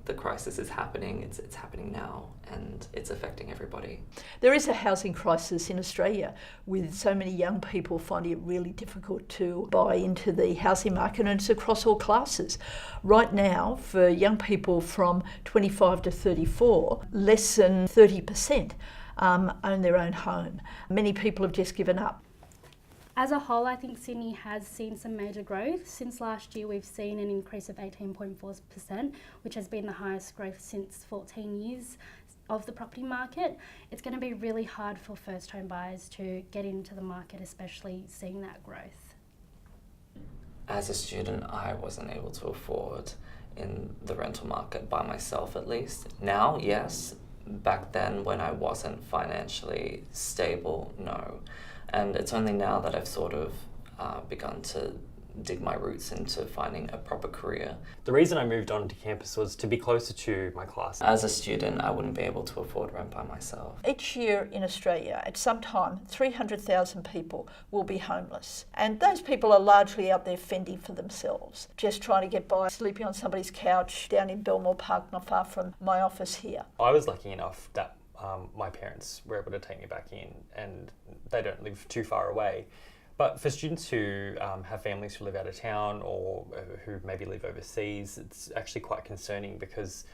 the crisis is happening, it's happening now, and it's affecting everybody. There is a housing crisis in Australia with so many young people finding it really difficult to buy into the housing market, and it's across all classes. Right now, for young people from 25 to 34, less than 30% own their own home. Many people have just given up. As a whole, I think Sydney has seen some major growth. Since last year, we've seen an increase of 18.4%, which has been the highest growth since 14 years of the property market. It's going to be really hard for first home buyers to get into the market, especially seeing that growth. As a student, I wasn't able to afford in the rental market by myself, at least. Now, yes. Back then, when I wasn't financially stable, no. And it's only now that I've sort of begun to dig my roots into finding a proper career. The reason I moved on to campus was to be closer to my class. As a student, I wouldn't be able to afford rent by myself. Each year in Australia, at some time, 300,000 people will be homeless. And those people are largely out there fending for themselves, just trying to get by, sleeping on somebody's couch down in Belmore Park, not far from my office here. I was lucky enough that my parents were able to take me back in, and they don't live too far away. But for students who have families who live out of town or who maybe live overseas, it's actually quite concerning because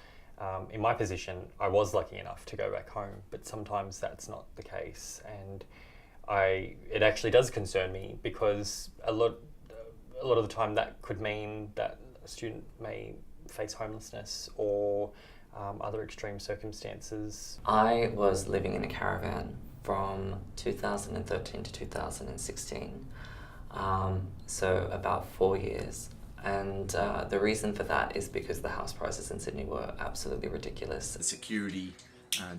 in my position, I was lucky enough to go back home, but sometimes that's not the case. And it actually does concern me because a lot of the time that could mean that a student may face homelessness or other extreme circumstances. I was living in a caravan from 2013 to 2016, so about 4 years. And the reason for that is because the house prices in Sydney were absolutely ridiculous. The security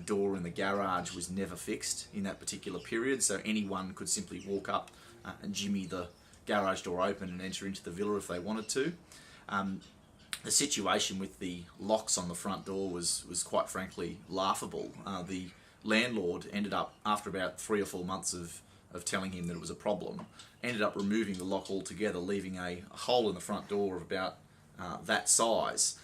door in the garage was never fixed in that particular period, so anyone could simply walk up and jimmy the garage door open and enter into the villa if they wanted to. The situation with the locks on the front door was quite frankly laughable. The landlord ended up, after about 3 or 4 months of telling him that it was a problem, ended up removing the lock altogether, leaving a hole in the front door of about that size.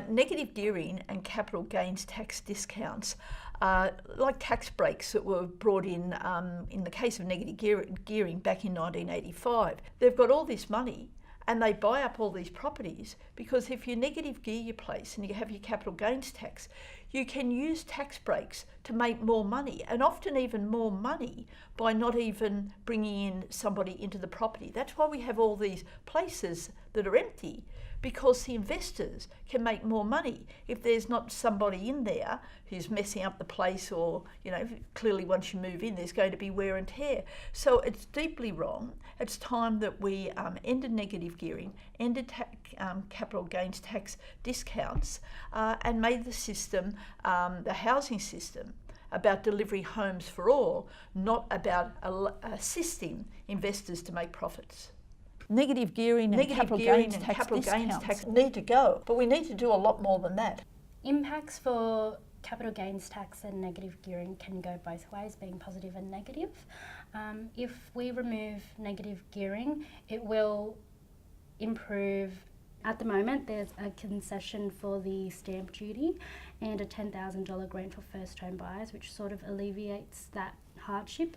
Negative gearing and capital gains tax discounts are like tax breaks that were brought in the case of negative gearing back in 1985. They've got all this money and they buy up all these properties because if you negative gear your place and you have your capital gains tax, you can use tax breaks to make more money, and often even more money by not even bringing in somebody into the property. That's why we have all these places that are empty, because the investors can make more money if there's not somebody in there who's messing up the place, or, you know, clearly once you move in there's going to be wear and tear. So it's deeply wrong. It's time that we ended negative gearing, ended capital gains tax discounts, and made the system, the housing system, about delivering homes for all, not about assisting investors to make profits. Negative gearing and capital gains tax need to go, but we need to do a lot more than that. Impacts for capital gains tax and negative gearing can go both ways, being positive and negative. If we remove negative gearing, it will improve. At the moment, there's a concession for the stamp duty and a $10,000 grant for first home buyers, which sort of alleviates that hardship.